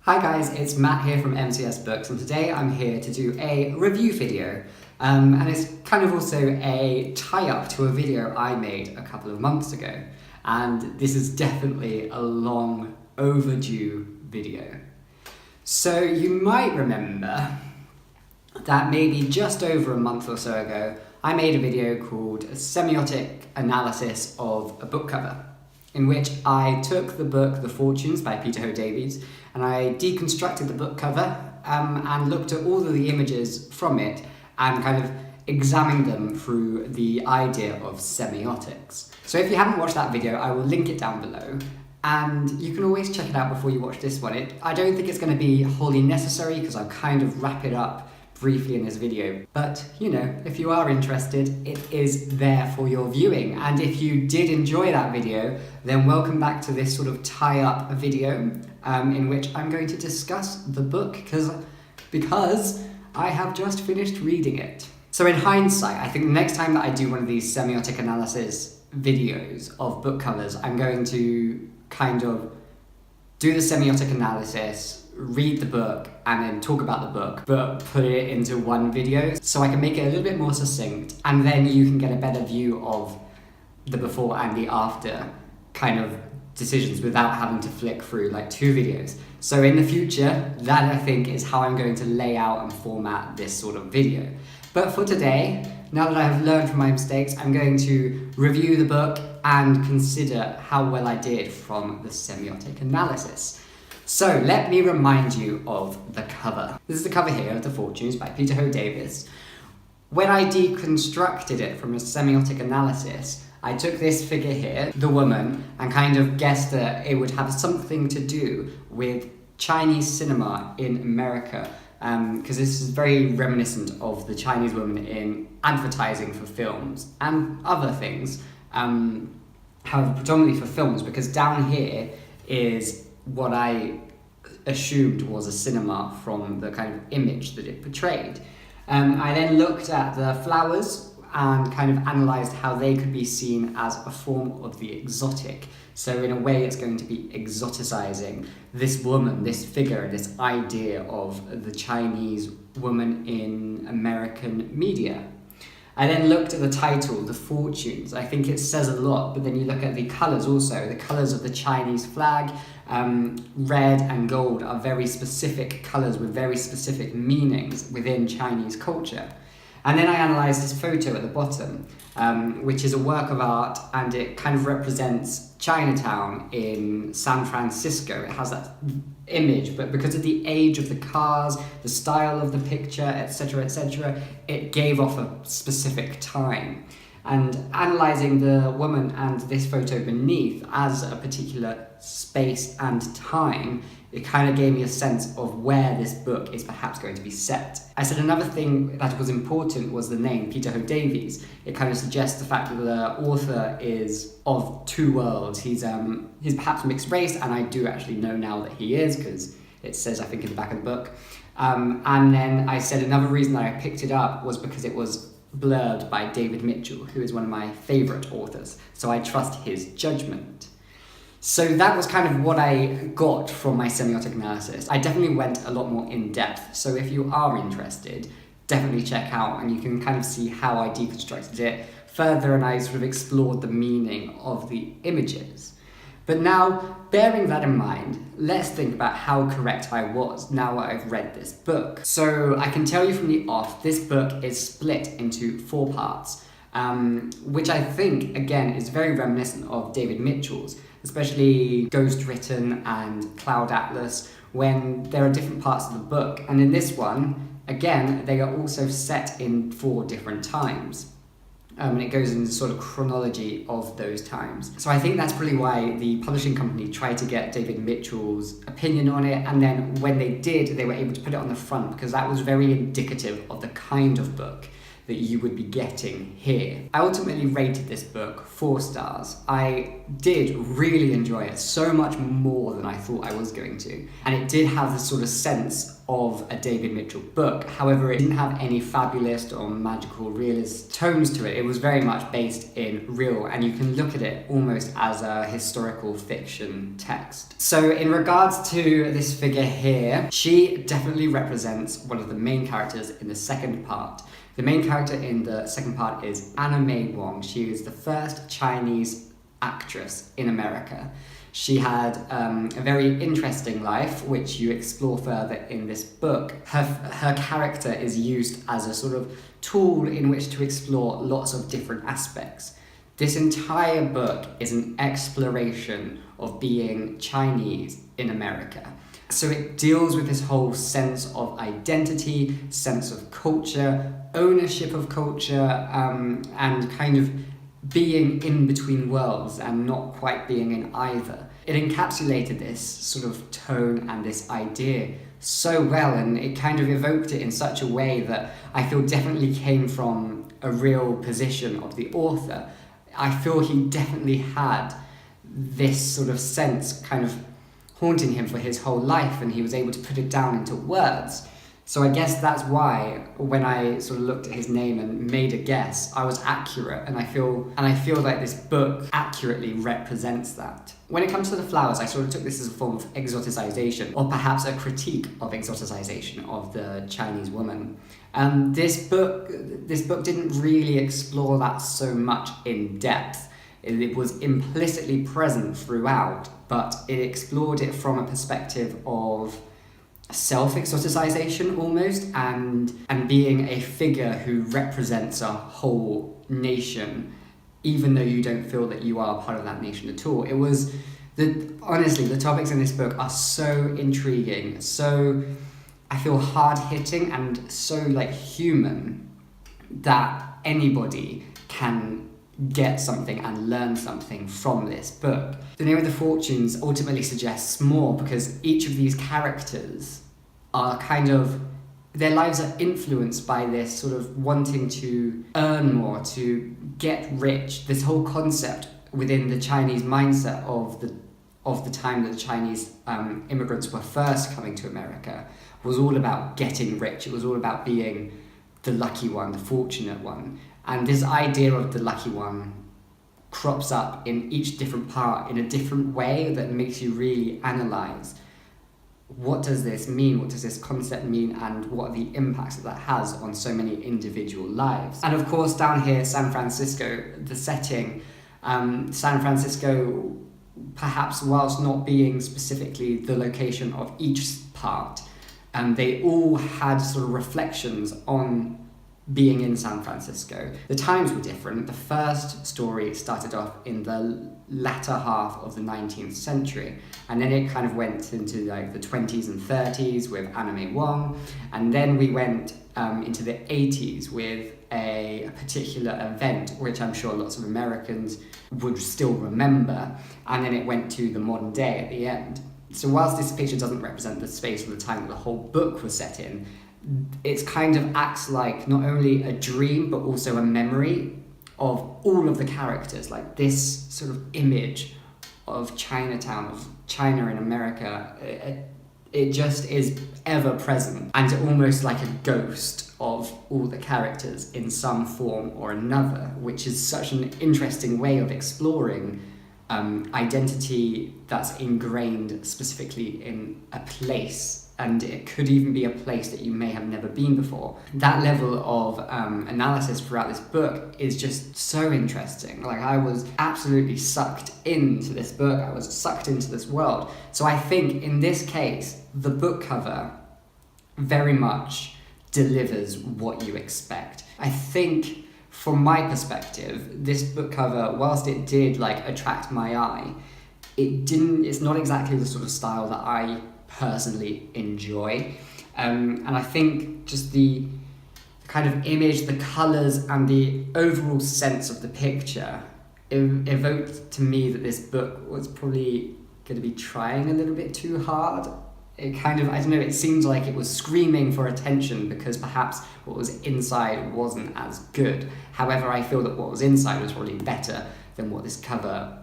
Hi guys, it's Matt here from MCS-books, and today I'm here to do a review video. And it's kind of also a tie-up to a video I made a couple of months ago. And this is definitely a long overdue video. So you might remember that maybe just over a month or so ago, I made a video called Semiotic Analysis of a Book Cover, in which I took the book The Fortunes by Peter Ho Davies and I deconstructed the book cover and looked at all of the images from it and kind of examined them through the idea of semiotics. So if you haven't watched that video, I will link it down below, and you can always check it out before you watch this one. I don't think it's going to be wholly necessary because I'll kind of wrap it up briefly in this video, but you know, if you are interested, it is there for your viewing. And if you did enjoy that video, then welcome back to this sort of tie-up video in which I'm going to discuss the book because I have just finished reading it. So in hindsight, I think the next time that I do one of these semiotic analysis videos of book covers, I'm going to kind of do the semiotic analysis, read the book, and then talk about the book, but put it into one video so I can make it a little bit more succinct, and then you can get a better view of the before and the after kind of decisions without having to flick through like two videos. So in the future, that I think is how I'm going to lay out and format this sort of video. But for today, now that I have learned from my mistakes, I'm going to review the book and consider how well I did from the semiotic analysis. So let me remind you of the cover. This is the cover here of The Fortunes by Peter Ho Davies. When I deconstructed it from a semiotic analysis, I took this figure here, the woman, and kind of guessed that it would have something to do with Chinese cinema in America, because this is very reminiscent of the Chinese woman in advertising for films and other things, however predominantly for films, because down here is what I assumed was a cinema from the kind of image that it portrayed. I then looked at the flowers and kind of analysed how they could be seen as a form of the exotic. So in a way it's going to be exoticizing this woman, this figure, this idea of the Chinese woman in American media. I then looked at the title, The Fortunes. I think it says a lot, but then you look at the colours also. The colours of the Chinese flag, red and gold, are very specific colours with very specific meanings within Chinese culture. And then I analysed this photo at the bottom, which is a work of art, and it kind of represents Chinatown in San Francisco. It has that image, but because of the age of the cars, the style of the picture, etc., it gave off a specific time. And analysing the woman and this photo beneath as a particular space and time, it kind of gave me a sense of where this book is perhaps going to be set. I said another thing that was important was the name, Peter Ho Davies. It kind of suggests the fact that the author is of two worlds. He's perhaps mixed race, and I do actually know now that he is, because it says, I think, in the back of the book. And then I said another reason that I picked it up was because it was blurred by David Mitchell, who is one of my favourite authors, so I trust his judgment. So that was kind of what I got from my semiotic analysis. I definitely went a lot more in depth, so if you are interested, definitely check out, and you can kind of see how I deconstructed it further, and I sort of explored the meaning of the images. But now, bearing that in mind, let's think about how correct I was now that I've read this book. So I can tell you from the off, this book is split into 4 parts, which I think, again, is very reminiscent of David Mitchell's, especially Ghostwritten and Cloud Atlas, when there are different parts of the book. And in this one, again, they are also set in 4 different times. And it goes into sort of chronology of those times. So I think that's probably why the publishing company tried to get David Mitchell's opinion on it, and then when they did, they were able to put it on the front, because that was very indicative of the kind of book that you would be getting here. I ultimately rated this book 4 stars. I did really enjoy it, so much more than I thought I was going to. And it did have this sort of sense of a David Mitchell book. However, it didn't have any fabulist or magical realist tones to it. It was very much based in real, and you can look at it almost as a historical fiction text. So in regards to this figure here, she definitely represents one of the main characters in the second part. The main character in the second part is Anna May Wong. She is the first Chinese actress in America. She had a very interesting life, which you explore further in this book. Her character is used as a sort of tool in which to explore lots of different aspects. This entire book is an exploration of being Chinese in America. So it deals with this whole sense of identity, sense of culture, ownership of culture, and kind of being in between worlds and not quite being in either. It encapsulated this sort of tone and this idea so well, and it kind of evoked it in such a way that I feel definitely came from a real position of the author. I feel he definitely had this sort of sense kind of haunting him for his whole life, and he was able to put it down into words. So I guess that's why when I sort of looked at his name and made a guess, I was accurate, and I feel like this book accurately represents that. When it comes to the flowers, I sort of took this as a form of exoticization, or perhaps a critique of exoticization of the Chinese woman. This book didn't really explore that so much in depth. It was implicitly present throughout, but it explored it from a perspective of self-exoticization almost, and being a figure who represents a whole nation, even though you don't feel that you are part of that nation at all. It was honestly, the topics in this book are so intriguing, so I feel hard-hitting and so like human that anybody can get something and learn something from this book. The Name of the Fortunes ultimately suggests more, because each of these characters are kind of, their lives are influenced by this sort of wanting to earn more, to get rich. This whole concept within the Chinese mindset of the time that the Chinese immigrants were first coming to America was all about getting rich. It was all about being the lucky one, the fortunate one. And this idea of the lucky one crops up in each different part in a different way that makes you really analyse what does this mean, what does this concept mean, and what are the impacts that has on so many individual lives. And of course down here, San Francisco, the setting, San Francisco, perhaps whilst not being specifically the location of each part, they all had sort of reflections on being in San Francisco. The times were different. The first story started off in the latter half of the 19th century, and then it kind of went into like the 20s and 30s with Anna May Wong, and then we went into the 80s with a particular event which I'm sure lots of Americans would still remember, and then it went to the modern day at the end. So whilst this picture doesn't represent the space or the time that the whole book was set in, it kind of acts like not only a dream but also a memory of all of the characters. Like this sort of image of Chinatown, of China in America, it just is ever present, and almost like a ghost of all the characters in some form or another, which is such an interesting way of exploring identity that's ingrained specifically in a place, and it could even be a place that you may have never been before. That level of analysis throughout this book is just so interesting. Like, I was absolutely sucked into this book, I was sucked into this world. So I think in this case, the book cover very much delivers what you expect. I think from my perspective, this book cover, whilst it did like attract my eye, it's not exactly the sort of style that I personally enjoy. And I think just the kind of image, the colours and the overall sense of the picture evoked to me that this book was probably going to be trying a little bit too hard. It kind of, I don't know, it seemed like it was screaming for attention because perhaps what was inside wasn't as good. However, I feel that what was inside was probably better than what this cover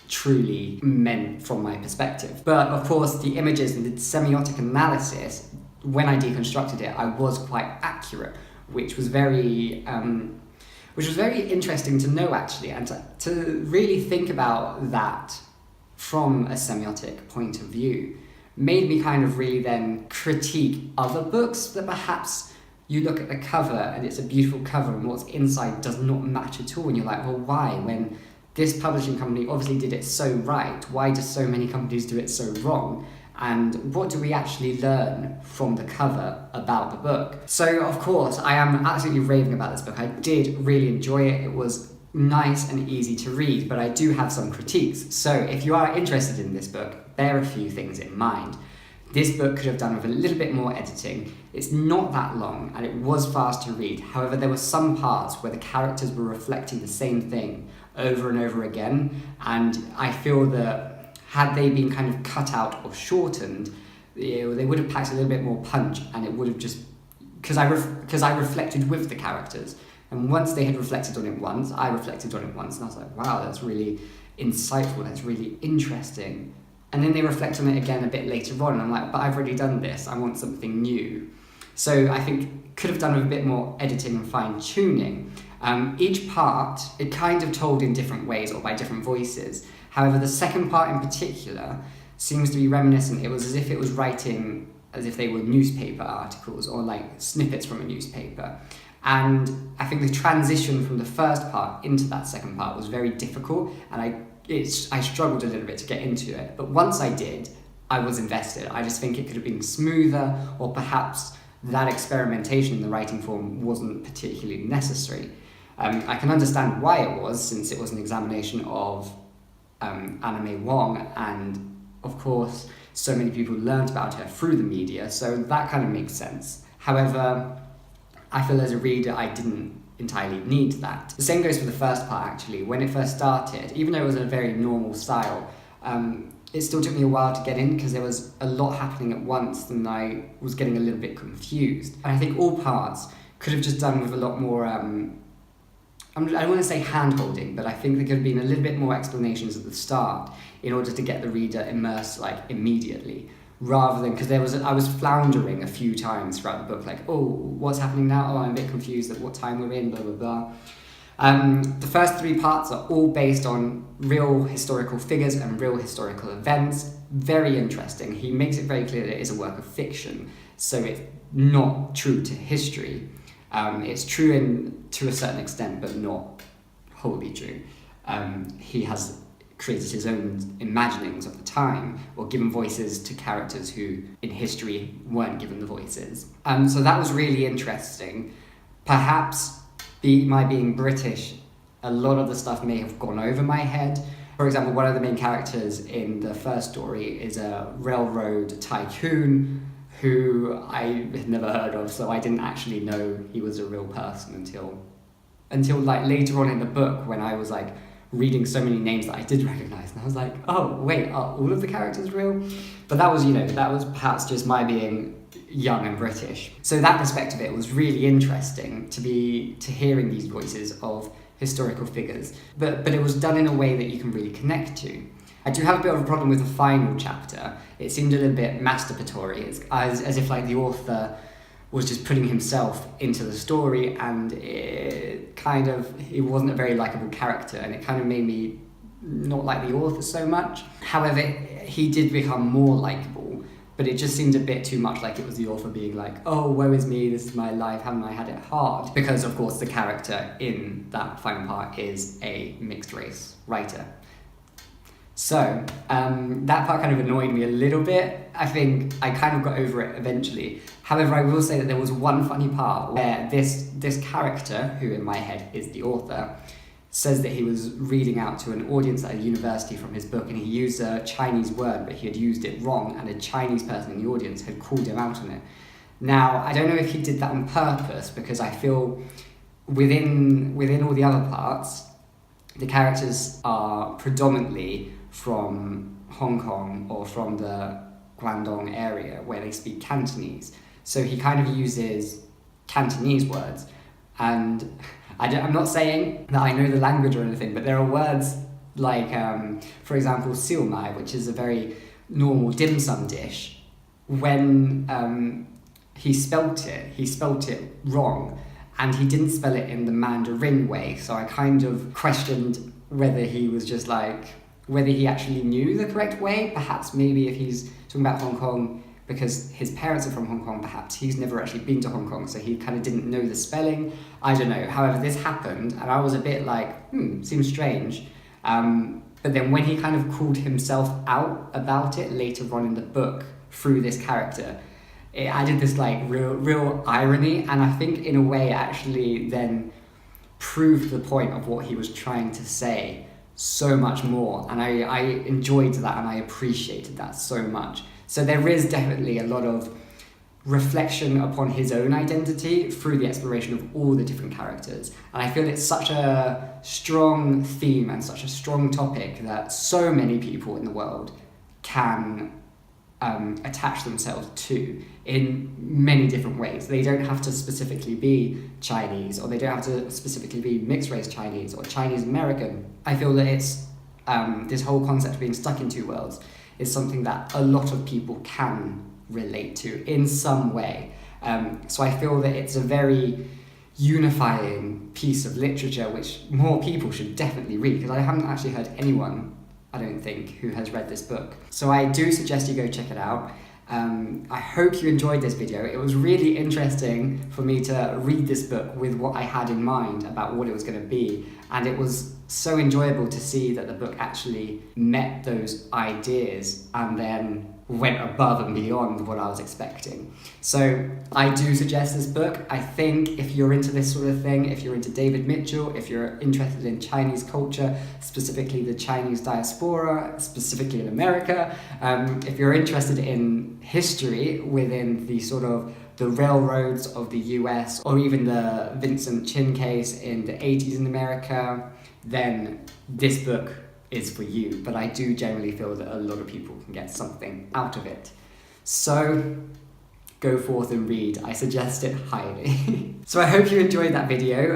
truly meant from my perspective. But of course, the images and the semiotic analysis when I deconstructed it, I was quite accurate, which was very interesting to know, actually, and to really think about that from a semiotic point of view made me kind of really then critique other books that perhaps you look at the cover and it's a beautiful cover and what's inside does not match at all, and you're like, well, why? When this publishing company obviously did it so right, why do so many companies do it so wrong? And what do we actually learn from the cover about the book? So, of course, I am absolutely raving about this book. I did really enjoy it. It was nice and easy to read, but I do have some critiques. So, if you are interested in this book, bear a few things in mind. This book could have done with a little bit more editing. It's not that long, and it was fast to read. However, there were some parts where the characters were reflecting the same thing over and over again, and I feel that had they been kind of cut out or shortened, they would have packed a little bit more punch, and it would have just... Because I reflected with the characters, and once they had reflected on it once, I reflected on it once, and I was like, wow, that's really insightful, that's really interesting. And then they reflect on it again a bit later on, and I'm like, but I've already done this, I want something new. So I think could have done with a bit more editing and fine-tuning. Each part, it kind of told in different ways or by different voices. However, the second part in particular seems to be reminiscent. It was as if it was writing as if they were newspaper articles or like snippets from a newspaper. And I think the transition from the first part into that second part was very difficult, and I struggled a little bit to get into it. But once I did, I was invested. I just think it could have been smoother, or perhaps that experimentation in the writing form wasn't particularly necessary. I can understand why it was, since it was an examination of Anime Wong, and of course so many people learnt about her through the media, so that kind of makes sense. However, I feel as a reader I didn't entirely need that. The same goes for the first part, actually. When it first started, even though it was a very normal style, it still took me a while to get in because there was a lot happening at once and I was getting a little bit confused. And I think all parts could have just done with a lot more I don't want to say hand-holding, but I think there could have been a little bit more explanations at the start in order to get the reader immersed like immediately, rather than, because I was floundering a few times throughout the book, like, oh, what's happening now? Oh, I'm a bit confused at what time we're in, blah, blah, blah. The first three parts are all based on real historical figures and real historical events. Very interesting. He makes it very clear that it is a work of fiction, so it's not true to history. It's true to a certain extent, but not wholly true. He has created his own imaginings of the time, or given voices to characters who in history weren't given the voices. So that was really interesting. Perhaps my being British, a lot of the stuff may have gone over my head. For example, one of the main characters in the first story is a railroad tycoon who I had never heard of, so I didn't actually know he was a real person until like later on in the book, when I was like reading so many names that I did recognize, and I was like, oh wait, are all of the characters real? But that was perhaps just my being young and British. So that perspective, it was really interesting to hearing these voices of historical figures, but it was done in a way that you can really connect to. I do have a bit of a problem with the final chapter. It seemed a little bit masturbatory. It's as if like the author was just putting himself into the story, and he wasn't a very likable character, and it kind of made me not like the author so much. However, he did become more likable, but it just seemed a bit too much like it was the author being like, oh, woe is me, this is my life, haven't I had it hard? Because of course the character in that final part is a mixed race writer. So, that part kind of annoyed me a little bit. I think I kind of got over it eventually. However, I will say that there was one funny part where this character, who in my head is the author, says that he was reading out to an audience at a university from his book, and he used a Chinese word, but he had used it wrong, and a Chinese person in the audience had called him out on it. Now, I don't know if he did that on purpose, because I feel within all the other parts, the characters are predominantly from Hong Kong or from the Guangdong area where they speak Cantonese. So he kind of uses Cantonese words. And I'm not saying that I know the language or anything, but there are words like, for example, siu mai, which is a very normal dim sum dish. When he spelt it wrong, and he didn't spell it in the Mandarin way, so I kind of questioned whether he was just like, whether he actually knew the correct way. Perhaps maybe if he's talking about Hong Kong because his parents are from Hong Kong, perhaps he's never actually been to Hong Kong, so he kind of didn't know the spelling. I don't know. However, this happened, and I was a bit like, seems strange. But then when he kind of called himself out about it later on in the book through this character, it added this like real irony, and I think in a way actually then proved the point of what he was trying to say so much more, and I enjoyed that and I appreciated that so much. So there is definitely a lot of reflection upon his own identity through the exploration of all the different characters, and I feel it's such a strong theme and such a strong topic that so many people in the world can attach themselves to in many different ways. They don't have to specifically be Chinese, or they don't have to specifically be mixed race Chinese or Chinese American. I feel that it's this whole concept of being stuck in two worlds is something that a lot of people can relate to in some way. So I feel that it's a very unifying piece of literature which more people should definitely read, because I haven't actually heard anyone, I don't think, who has read this book. So I do suggest you go check it out. I hope you enjoyed this video. It was really interesting for me to read this book with what I had in mind about what it was going to be, and it was so enjoyable to see that the book actually met those ideas and then went above and beyond what I was expecting. So I do suggest this book. I think if you're into this sort of thing, if you're into David Mitchell, if you're interested in Chinese culture, specifically the Chinese diaspora, specifically in America, if you're interested in history within the sort of the railroads of the US, or even the Vincent Chin case in the 80s in America, then this book is for you. But I do generally feel that a lot of people can get something out of it. So go forth and read. I suggest it highly. So I hope you enjoyed that video.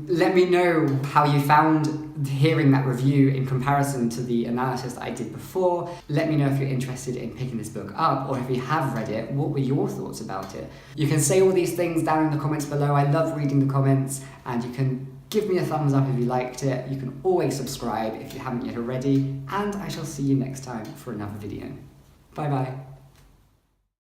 Let me know how you found hearing that review in comparison to the analysis that I did before. Let me know if you're interested in picking this book up, or if you have read it, what were your thoughts about it? You can say all these things down in the comments below. I love reading the comments, and you can give me a thumbs up if you liked it. You can always subscribe if you haven't yet already, and I shall see you next time for another video. Bye bye.